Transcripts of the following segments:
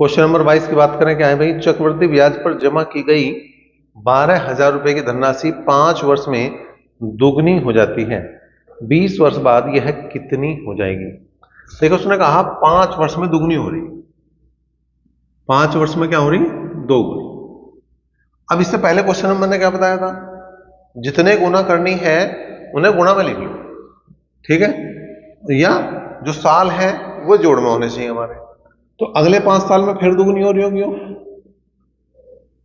Question number 22 की बात करें, क्या है भाई? चक्रवृद्धि ब्याज पर जमा की गई 12,000 रुपए की धनराशि 5 वर्ष में दुगनी हो जाती है, 20 वर्ष बाद यह कितनी हो जाएगी? देखो, उसने कहा 5 वर्ष में दुगनी हो रही, 5 वर्ष में क्या हो रही? दोगुनी। अब इससे पहले क्वेश्चन में मैंने क्या बताया था? जितने गुना करनी है उन्हें गुणा में लिख लो, ठीक है, या जो साल है वो जोड़ में होने चाहिए हमारे। तो अगले 5 साल में फिर दोगुनी हो रही होगी,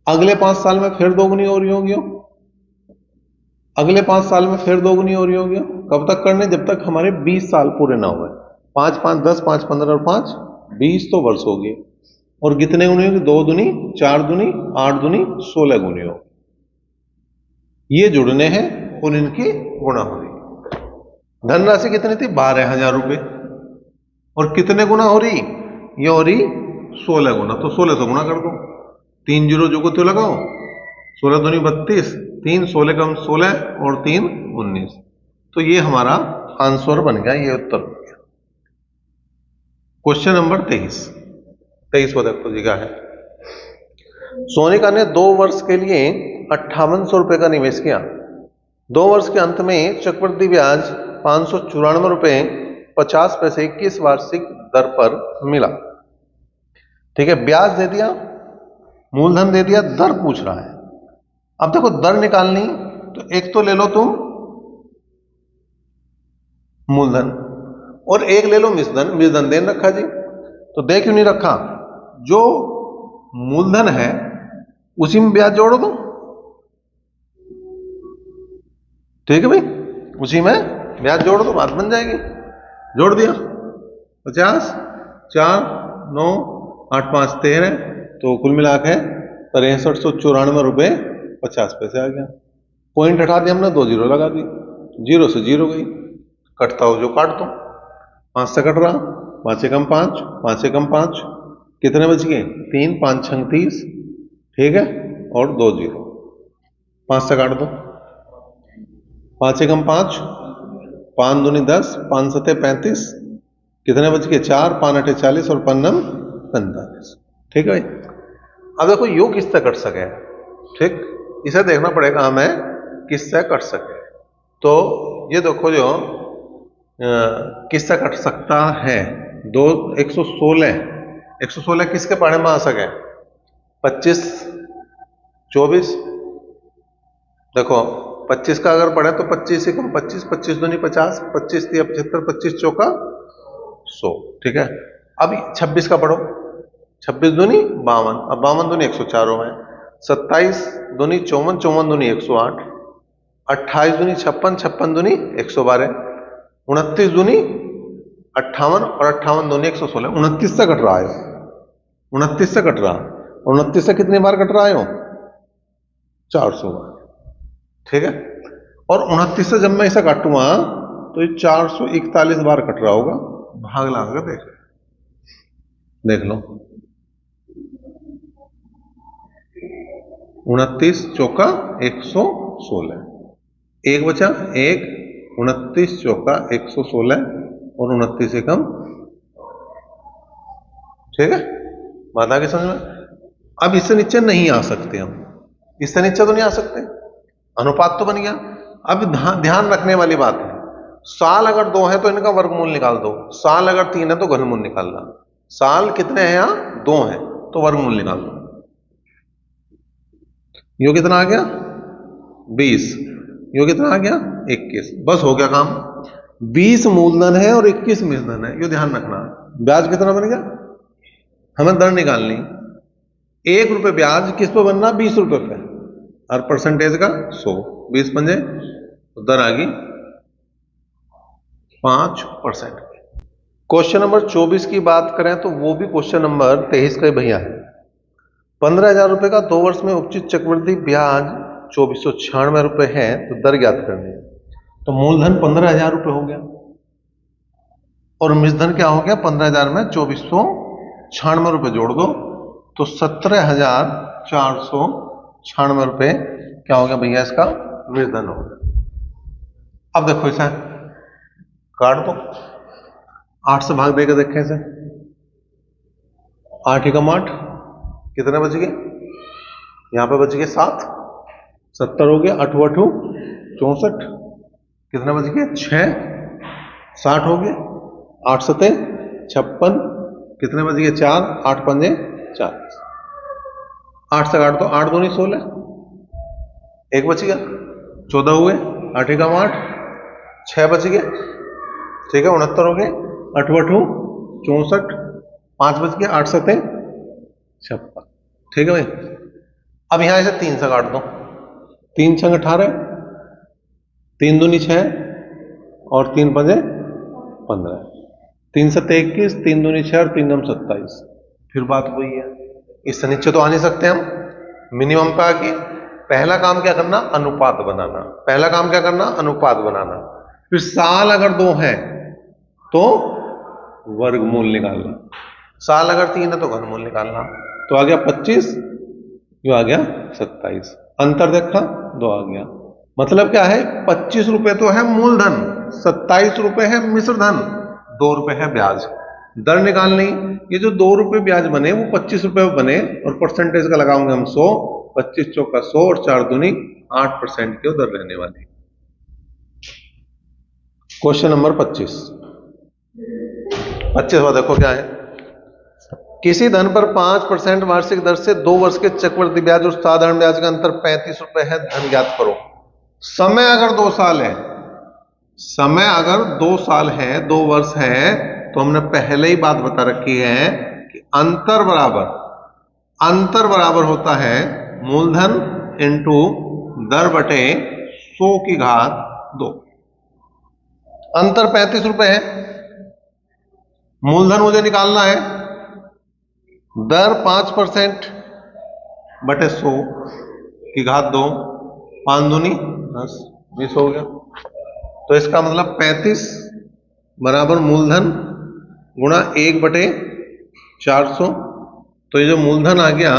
अगले 5 साल में फिर दोगुनी हो रही होगी, अगले 5 साल में फिर दोगुनी हो रही होगी। कब तक करने? जब तक हमारे 20 साल पूरे ना हुए। 5 5 10, 5 15 और 5 20 तो वर्ष हो गए। और कितने गुनी होगी? 2 दूनी 4 दूनी 8 दूनी 16 गुनी होगी। ये जुड़ने हैं और इनकी गुणा हो रही। धनराशि कितनी थी? 12,000 रुपए। और कितने गुना हो रही? ये हो रही 16 गुना। तो 16 से गुणा कर दो, 3 जीरो जो को तो लगाओ, 16 दूनी 32, 3 16 कम 16 और 3 19। तो ये हमारा आंसर बन गया, ये उत्तर बन गया। क्वेश्चन नंबर 23 को देखो जी, क्या है? सोनिका ने 2 वर्ष के लिए 5800 रुपए का निवेश किया। 2 वर्ष के अंत में चक्रवृद्धि ब्याज 594 रुपए 50 पैसे 21 वार्षिक दर पर मिला। ठीक है, ब्याज दे दिया, मूलधन दे दिया, दर पूछ रहा है। अब देखो, दर निकालनी तो एक तो ले लो तुम मूलधन और एक ले लो मिश्रधन। मिश्रधन दे रखा जी, तो दे क्यों नहीं रखा? जो मूलधन है उसी में ब्याज जोड़ दो, ठीक है भाई, उसी में ब्याज जोड़ दो, बात बन जाएगी। जोड़ दिया 50, 4 9 8 5 13, तो कुल मिला के 6394 रुपए 50 पैसे आ गया। पॉइंट हटा दिया हमने, 2 जीरो लगा दी, जीरो से जीरो गई, कटता हो जो काट दो। 5 से कट रहा, 5 एकम 5, 5 एकम 5, कितने बच गए? 3 5 6 30, ठीक है, और 2 जीरो, 5 से काट दो, 5 एकम 5, 5 दूनी 10, 5 सते 35, कितने बच गए? 4 5 8 40 और 5 9 45, ठीक है भाई। अब देखो, यो किससे कट सके, ठीक, इसे देखना पड़ेगा हमें किससे कट सके। तो ये देखो, जो किससे कट सकता है? 116 किसके पढ़े में आ सके? 25 24, देखो 25 का अगर पढ़े तो 25 एकम 25, 25 दूनी 50, 25 3 75, 25 चौका 100, ठीक है। अब 26 का पढ़ो, 26 दूनी 52, अब 52 दूनी 104 हो गए, 27 दूनी 54, 54 दूनी 108, 28 दूनी 56, 56 दूनी 112, 29 दूनी 58 और 58 दूनी 116, 29 से कट रहा है, 29 से कट रहा, और 29 से कितनी बार कट रहा है? 400 बार, ठीक है। और 29 से जब मैं इसे काटूंगा तो ये 441 बार कट रहा होगा, भाग लगा देख लो, 29 चौका 116, एक बचा, एक 29 चौका 116 और 29 एकम, ठीक है, बात आगे समझ में? अब इससे नीचे नहीं आ सकते हम, इससे नीचे तो नहीं आ सकते, अनुपात तो बन गया। अब ध्यान रखने वाली बात है, साल अगर 2 है तो इनका वर्गमूल निकाल दो, साल अगर 3 है तो घनमूल निकालना। साल कितने हैं? यहां 2 है तो वर्गमूल निकाल दो, यो कितना आ गया? 20, यो कितना आ गया? 21, बस हो गया काम। 20 मूलधन है और 21 मिश्रधन है, यो ध्यान रखना। ब्याज कितना बन गया? हमें दर निकालनी, 1 रुपए ब्याज किस पे बनना? 20 रुपए पे, और परसेंटेज का 100, 20 पंजे तो दर आ गई 5%। क्वेश्चन नंबर 24 की बात करें तो वो भी क्वेश्चन नंबर 23 का भैया है। 15,000 रुपए का 2 वर्ष में उपचित चक्रवृद्धि ब्याज 2496 रुपए है, तो दर ज्ञात करनी है। तो मूलधन 15,000 रुपए हो गया और मिश्रधन क्या हो गया? 15,000 में 2496 रुपए जोड़ दो तो 17,496 रुपए क्या हो गया भैया? इसका मिश्रधन हो गया। अब देखो, इसे काट दो, 8 से भाग देकर देखें इसे, 8 एकम 8, कितने बच गए? यहाँ पे बच गए 7, 70 हो गया, 8 8 64, कितने बच गए? 6, 60 हो गए, 8 7 56, कितने बच गए? 4, 8 5 40, 8 से काट दो, 8 दूनी 16, एक बच गया, 14 हुए, 8 एकम 8, 6 बच गए, ठीक है, 69 हो गए, 8 8 64, 5 बच गया, 8 7 56, ठीक है भाई। अब यहां इसे 3 से काट दो, 3 छंग 18, 3 दूनी 6 और 3 पंजे 15, 3 7 21, 3 दूनी 6 और 3 9 27, फिर बात वही है, इससे नीचे तो आ नहीं सकते हम, मिनिमम पे आके पहला काम क्या करना? अनुपात बनाना। पहला काम क्या करना? अनुपात बनाना। फिर साल अगर 2 है तो वर्गमूल निकालना, साल अगर 3 है तो घनमूल निकालना। तो आ गया 25, यो आ गया 27, अंतर देखा 2 आ गया। मतलब क्या है? 25 रुपए तो है मूलधन, 27 रुपए है मिश्र धन, 2 रुपए है ब्याज। दर निकालनी, ये जो 2 रुपए ब्याज बने वो 25 रुपए बने, और परसेंटेज का लगाओगे हम 100, 25 चौका 100 और 4 दूनी 8% की दर रहने वाली। क्वेश्चन नंबर 25 देखो क्या है। किसी धन पर 5% वार्षिक दर से 2 वर्ष के चक्रवृद्धि ब्याज और साधारण ब्याज का अंतर 35 रुपए है, धन ज्ञात करो। समय अगर 2 साल है, समय अगर 2 साल है, 2 वर्ष है, तो हमने पहले ही बात बता रखी है कि अंतर बराबर होता है मूलधन इंटू दर बटे 100 की घात 2। अंतर 35 रुपए है, मूलधन मुझे निकालना है, दर 5% बटे 100 की घात 2, 5 दूनी 10, 20 हो गया। तो इसका मतलब 35 बराबर मूलधन गुणा 1 बटे 400, तो ये जो मूलधन आ गया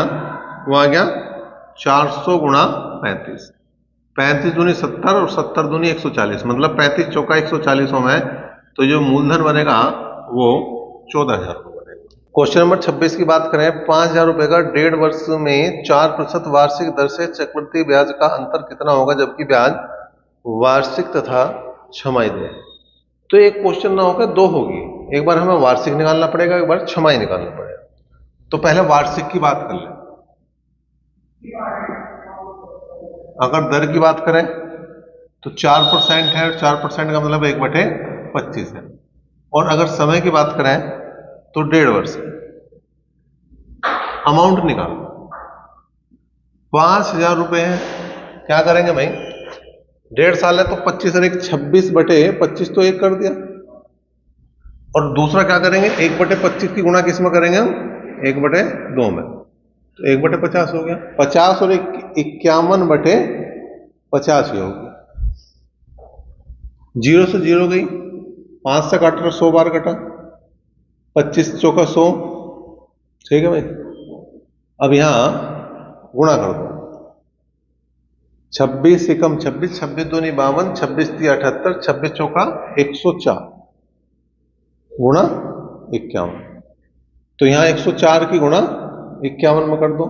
वो आ गया 400 गुणा 35, 35 दूनी 70 और 70 दूनी 140, मतलब 35 चौका 140 में, तो जो मूलधन बनेगा वो 14,000 बनेगा। क्वेश्चन नंबर 26 की बात करें, 5,000 रुपए का 1.5 वर्ष में 4% वार्षिक दर से चक्रवृद्धि ब्याज का अंतर कितना होगा जबकि ब्याज वार्षिक तथा छमाही दे। तो एक क्वेश्चन ना होकर 2 होगी, एक बार हमें वार्षिक निकालना पड़ेगा, एक बार छमाही निकालना पड़ेगा। तो पहले वार्षिक की बात कर लें। अगर दर की बात करें तो 4% है, 4% का मतलब 1 बटे 25 है, और अगर समय की बात करें तो 1.5 वर्ष है। अमाउंट निकालो, 5,000 रुपए है, क्या करेंगे भाई? 1.5 साल है तो 25 और 1 26 बटे 25 तो 1 कर दिया, और दूसरा क्या करेंगे? 1 बटे 25 की गुणा किस में करेंगे हम? 1 बटे 2 में, तो 1 बटे 50 हो गया, 50 और 51 बटे 50 ही होगी। 0 से 0 गई, 5 से काट 100 बार कटा, 25 चौका 100, ठीक है भाई। अब यहां गुणा कर दो, 26 एकम 26, 26 दूनी 52, 26 ती 78, 26 चौका 104 गुणा 51, तो यहां 104 की गुणा 51 में कर दो,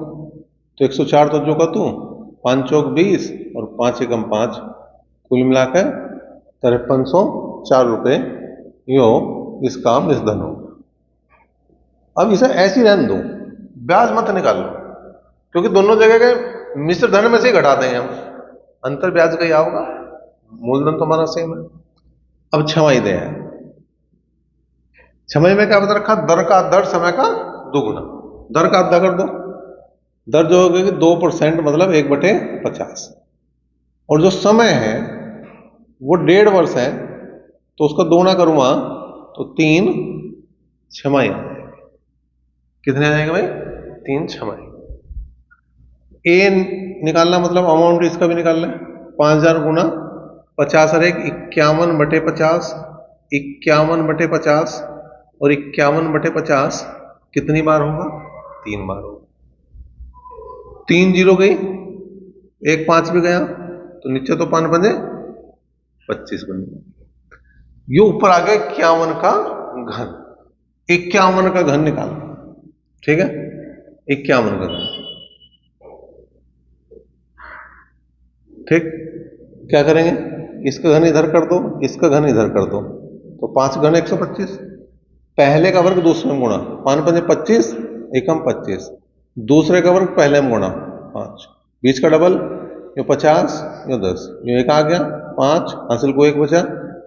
तो 104 तो जो का तू 5 चौक 20 और 5 एकम 5, कुल मिलाकर 5304 रुपए यो इसका मिश्रधन हो। अब इसे ऐसी रहने दो, ब्याज मत निकालो, क्योंकि दोनों जगह के मिश्र धन में से ही घटा देंगे हम, अंतर ब्याज का ही आओगा, मूलधन तो हमारा सेम है। अब छमाही दे है, छमाही में क्या बता रखा? दर का दर समय का दुगुना, दर का आधा कर दो, दर जो होगी 2% मतलब 1 बटे 50, और जो समय है वो 1.5 वर्ष है, तो उसका दोगुना करूंगा तो 3 छमाही, कितने आ जाएगा भाई? 3 छमाही। ए निकालना मतलब अमाउंट इसका भी निकालना है, 5,000 गुना 50 और 1 51 बटे 50, 51 बटे 50 और 51 बटे 50 कितनी बार होगा? 3 बार होगा। 3 0 गई, 1 5 भी गया, तो नीचे तो 5 बने 25 बन गया। ये ऊपर आ गया 51 का घन, 51 का घन निकालना, ठीक है, 51 का घन। ठीक, क्या करेंगे, इसका घन इधर कर दो, इसका घन इधर कर दो, तो 5 घन 125, पहले का वर्ग दूसरे में गुणा, 5 पंजे 25, एकम 25, दूसरे का वर्ग पहले में गुणा 5, बीच का डबल, ये 50, ये 10, ये एक आ गया 5, हासिल को 1 बचा,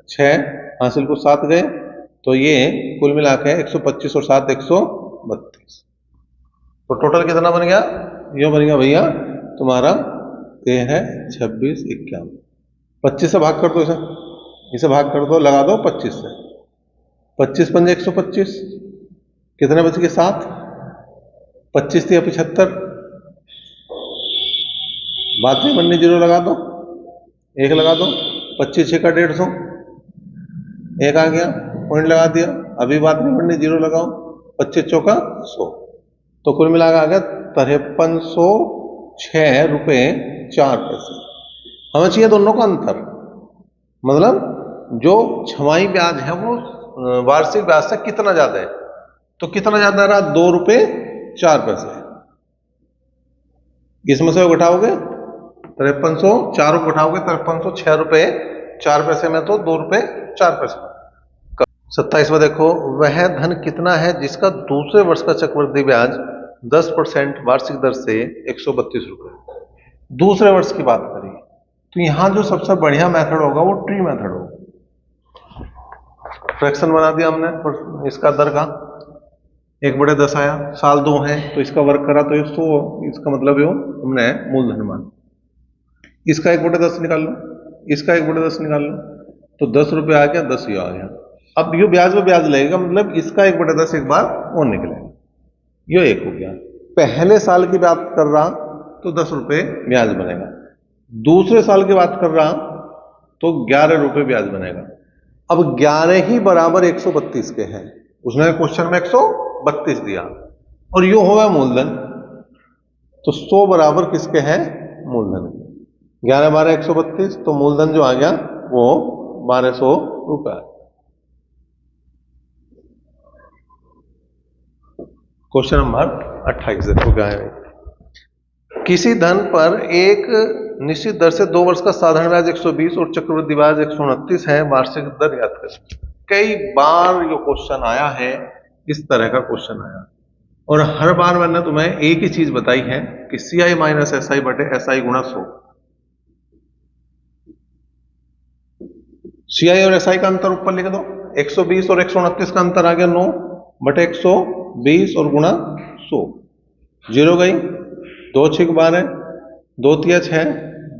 6, हासिल को 7 गए, तो ये कुल मिला के 125 और 7 132, तो टोटल कितना बन गया, ये बन गया भैया तुम्हारा 13, 26, 51। 25 से भाग कर दो, इसे भाग कर दो, लगा दो 25 से, 25 पंजे 125, कितने बच गए 7, 25 थी 75, बात नहीं बननी, जीरो लगा दो, 1 लगा दो, 25 6 का 150, 1 आ गया, पॉइंट लगा दिया, अभी बात नहीं बननी, जीरो लगाओ, 25 चौका 100, तो कुल मिला के आ गया 5306 रुपये 4 पैसे। हमें चाहिए दोनों का अंतर, मतलब जो छमाही ब्याज है वो वार्षिक ब्याज से कितना ज्यादा है, तो कितना ज्यादा रहा, 2 रुपये 4 पैसे। इसमें से घटाओगे 5300, चारों घटाओगे 5306 रुपये 4 पैसे में, तो 2 रुपये 4 पैसे। 27 में देखो, वह धन कितना है जिसका दूसरे वर्ष का चक्रवृद्धि ब्याज 10% वार्षिक दर से 132 रुपये। दूसरे वर्ष की बात करें तो यहां जो सबसे बढ़िया मेथड होगा वो ट्री मेथड होगा। फ्रैक्शन बना दिया हमने इसका दर का, 1/10 आया, साल 2 है तो इसका वर्ग करा तो 100, इसका मतलब यो हमने मूलधन मान, इसका 1/10 निकाल लो, इसका 1/10 निकाल लो, तो 10 रुपये आ गया, 10 ये आ गया। अब यो ब्याज पे ब्याज लगेगा, मतलब इसका 1/10 एक बार और निकलेगा, यो 1 हो गया। पहले साल की बात कर रहा तो 10 रुपये ब्याज बनेगा, दूसरे साल की बात कर रहा तो 11 रुपये ब्याज बनेगा। अब 11 ही बराबर 132 के हैं, उसने क्वेश्चन में 132 दिया और यो होगा मूलधन, तो 100 बराबर किसके हैं, मूलधन के। 11 12 132, तो मूलधन जो आ गया वो 1200 रुपये। क्वेश्चन नंबर 28 देखो क्या है, किसी धन पर एक निश्चित दर से 2 वर्ष का साधारण ब्याज 120 और चक्रवृद्धि ब्याज 129 है, वार्षिक दर याद करें। कई बार ये क्वेश्चन आया है, इस तरह का क्वेश्चन आया, और हर बार मैंने तुम्हें एक ही चीज बताई है कि CI माइनस SI बटे SI गुणा 100। CI और SI का अंतर ऊपर लिख दो, 120 और 129 का अंतर आ गया 9 बटे 120 और गुणा 100, जीरो गई, 2 6 12, 2 तिया 6,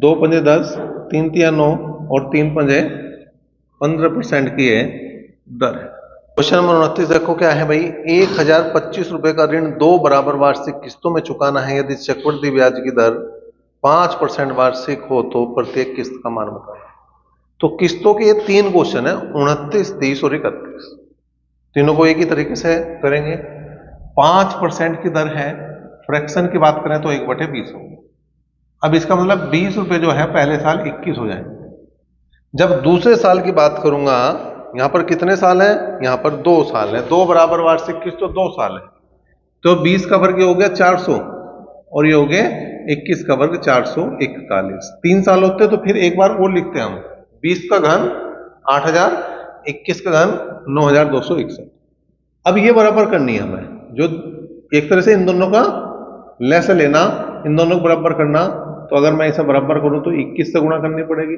2 पंजे 10, 3 तिया 9 और 3 पंजे 15% की है दर है। क्वेश्चन नंबर 29 देखो क्या है भाई, 1025 रुपए का ऋण 2 बराबर वार्षिक किस्तों में चुकाना है, यदि चक्रवृद्धि ब्याज की दर 5% वार्षिक हो तो प्रत्येक किस्त का मान बताओ। तो किस्तों के ये 3 क्वेश्चन है, 29, 30 और 31, तीनों को एक ही तरीके से करेंगे। 5% की दर है, फ्रैक्शन की बात करें तो 1/20 होगी। अब इसका मतलब 20 रुपए जो है पहले साल 21 हो जाएंगे। जब दूसरे साल की बात करूंगा, यहां पर कितने साल है, यहां पर 2 साल है, 2 बराबर वार्षिक किस्त तो 2 साल है, तो 20 का वर्ग ये हो गया 400 और ये हो गया 21 का वर्ग 441। 3 साल होते तो फिर एक बार और लिखते हैं हम, 20 का घन 8000, 21 का घन 9261। अब ये बराबर करनी है हमें, जो एक तरह से इन दोनों का लैस लेना, इन दोनों को बराबर करना, तो अगर मैं इसे बराबर करूं तो 21 से गुणा करनी पड़ेगी,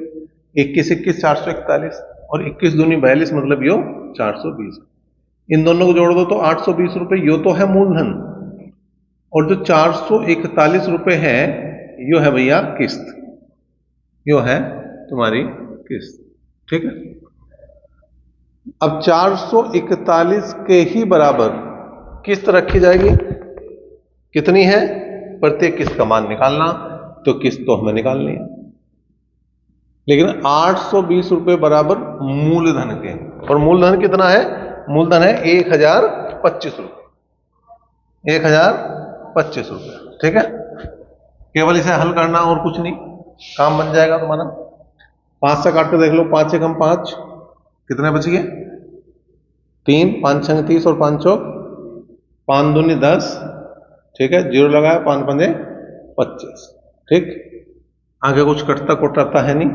21 21 441 और 21 दूनी 42, मतलब यो 420। इन दोनों को जोड़ दो तो 820 रुपए, यो तो है मूलधन, और जो 441 रुपए है यो है भैया किस्त, यो है तुम्हारी किस्त। ठीक है, अब 441 के ही बराबर किस्त रखी जाएगी, कितनी है, प्रत्येक किस्त का मान निकालना, तो किस्त तो हमें निकालनी है, लेकिन 820 रुपए बराबर मूलधन के, और मूलधन कितना है, मूलधन है 1025 रुपए, 1025 रुपए। ठीक है, केवल इसे हल करना और कुछ नहीं, काम बन जाएगा तुम्हारा। 5 से काट के देख लो, 5 एकम 5, कितने बच गए, 3, 5 छंग 30 और 5 चौक 5 दूनी 10, ठीक है, 0 लगाया, 5 पंजे 25, ठीक। आगे कुछ कटता कोटाता है नहीं।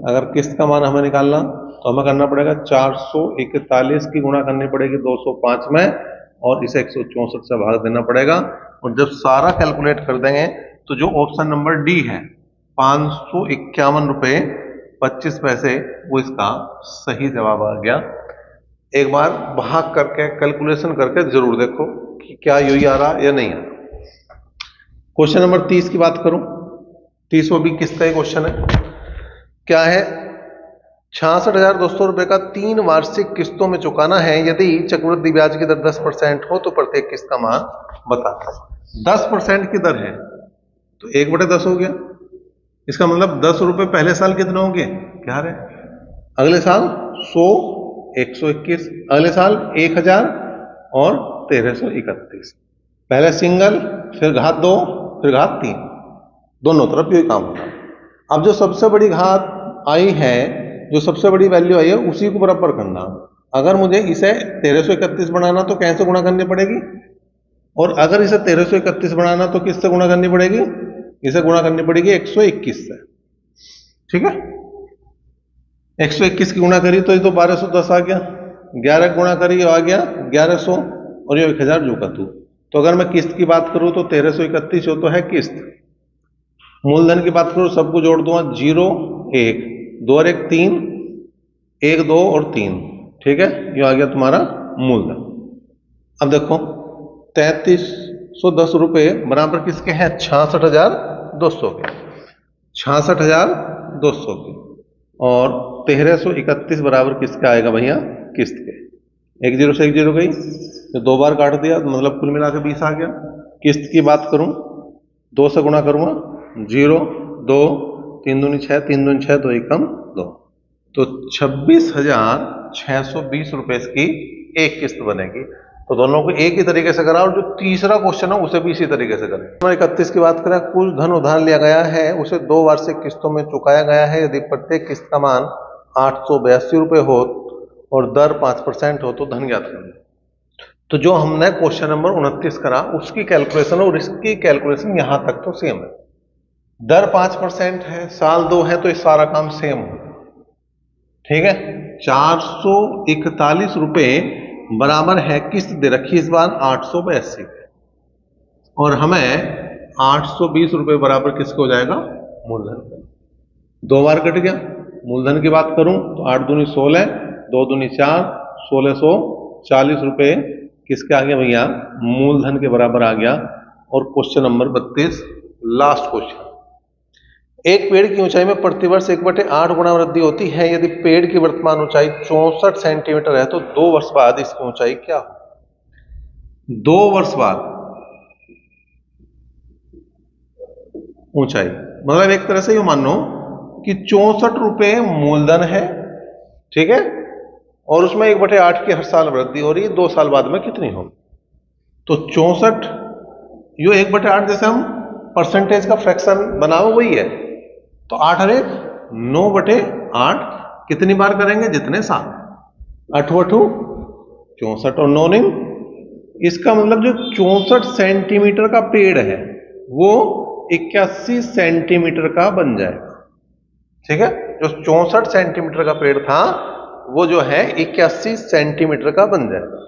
अगर किस्त का मान हमें निकालना तो हमें करना पड़ेगा 441 की गुणा करनी पड़ेगी 205 में, और इसे 164 से भाग देना पड़ेगा। और जब सारा कैलकुलेट कर देंगे तो जो ऑप्शन नंबर डी है 551 रुपये 25 पैसे, वो इसका सही जवाब आ गया। एक बार भाग करके कैलकुलेशन करके जरूर देखो कि क्या यही आ रहा या नहीं आ रहा। क्वेश्चन नंबर 30 की बात करूं, 30 भी किस्त का ही क्वेश्चन है। क्या है, 66,200 रुपए का 3 वार्षिक किस्तों में चुकाना है। यदि चक्रवृद्धि ब्याज की दर 10% हो तो प्रत्येक किस्त का मान बता। 10% की दर है तो 1/10 हो गया। इसका मतलब 10 रुपए पहले साल कितने होंगे, क्या है, अगले साल 100, 121, अगले साल 1000 और 1331। पहले सिंगल, फिर घात 2, फिर घात 3, दोनों तरफ यही काम होगा। अब जो सबसे बड़ी घात आई है, जो सबसे बड़ी वैल्यू आई है, उसी को बराबर करना। अगर मुझे इसे 1331 बनाना तो कैसे गुणा करनी पड़ेगी, और अगर इसे 1331 बनाना तो किससे गुणा करनी पड़ेगी, इसे गुणा करनी पड़ेगी 121 से, ठीक है। 121 की गुणा करी तो ये तो 1210 आ गया, 11 गुणा करी आ गया 1100, और ये 1000 जो का तू। तो अगर मैं किस्त की बात करूं तो 1331 जो तो है किस्त। मूलधन की बात करूं, सबको जोड़ दूंगा, 0 1 2 और 1 3, 1 2 और 3, ठीक है, ये आ गया तुम्हारा मूलधन। अब देखो 3310 रुपए बराबर किसके हैं, 66,200 के, 66,200 के, और 1331 बराबर किसका आएगा भैया, किस्त के। 1 0 से 1 0 गई, तो 2 बार काट दिया, मतलब कुल मिला के 20 आ गया। किस्त की बात करूं, 2 से गुणा करूंगा, 0 2 3 दूनी 6, 3 दूनी 6, 2 एकम 2, तो 26,620 रुपए की एक किस्त बनेगी। तो दोनों को एक ही तरीके से करा, और जो तीसरा क्वेश्चन है उसे भी इसी तरीके से करें। नंबर 31 की बात करें, कुछ धन उधार लिया गया है, उसे 2 वार्षिक किस्तों में चुकाया गया है। यदि प्रत्येक किस्त का मान 882 रुपए हो और दर 5% हो तो धन ज्ञात करें। तो जो हमने क्वेश्चन नंबर 29 करा उसकी कैलकुलेशन और इसकी कैलकुलेशन यहां तक तो सेम है। दर 5% है, साल 2 है, तो ये सारा काम सेम हो, ठीक है। 441 रुपए बराबर है किस्त दे रखी इस बार 882, और हमें 820 रुपए बराबर किसको हो जाएगा, मूलधन। 2 बार कट गया। मूलधन की बात करूं तो 8 दूनी 16, 2 दूनी 4, 1640 रुपए किसके आ गया भैया, मूलधन के बराबर आ गया। और क्वेश्चन नंबर 32 लास्ट क्वेश्चन, एक पेड़ की ऊंचाई में प्रतिवर्ष 1/8 गुना वृद्धि होती है। यदि पेड़ की वर्तमान ऊंचाई 64 सेंटीमीटर है तो 2 वर्ष बाद इसकी ऊंचाई क्या हो। 2 वर्ष बाद ऊंचाई, मतलब एक तरह से ये मानो कि 64 रुपए मूलधन है, ठीक है, और उसमें 1/8 की हर साल वृद्धि हो रही है, 2 साल बाद में कितनी होगी। तो 64, यो 1/8 जैसे हम परसेंटेज का फ्रैक्शन बनाओ वही है, तो 8 और 1 9/8, कितनी बार करेंगे, जितने साल, 8 8 64 और 9 9, इसका मतलब जो 64 सेंटीमीटर का पेड़ है वो 81 सेंटीमीटर का बन जाएगा, ठीक है। जो 64 सेंटीमीटर का पेड़ था वो जो है 81 सेंटीमीटर का बन जाएगा।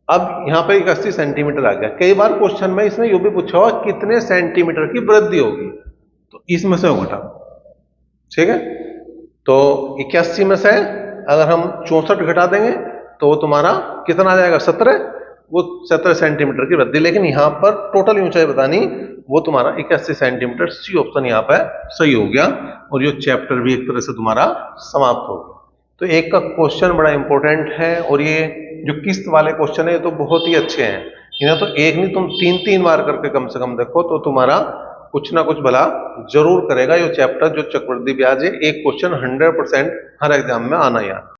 अब यहां पर 81 सेंटीमीटर आ गया। कई बार क्वेश्चन में इसने यू भी पूछा हुआ कितने सेंटीमीटर की वृद्धि होगी, तो इसमें से घटा, ठीक है। तो 81 में से अगर हम 64 घटा देंगे तो वो तुम्हारा कितना आ जाएगा, 17, वो 17 सेंटीमीटर की वृद्धि। लेकिन यहां पर टोटल ऊंचाई बतानी, वो तुम्हारा 81 सेंटीमीटर, सी ऑप्शन यहां पर सही हो गया, और ये चैप्टर भी एक तरह से तुम्हारा समाप्त हो गया। तो एक का क्वेश्चन बड़ा इंपॉर्टेंट है, और ये जो किस्त वाले क्वेश्चन है ये तो बहुत ही अच्छे हैं। इन्हें तो एक नहीं तुम 3 बार करके कम से कम देखो तो तुम्हारा कुछ ना कुछ भला जरूर करेगा ये चैप्टर जो चक्रवृद्धि ब्याज है। एक क्वेश्चन 100% हर एग्जाम में आना यार।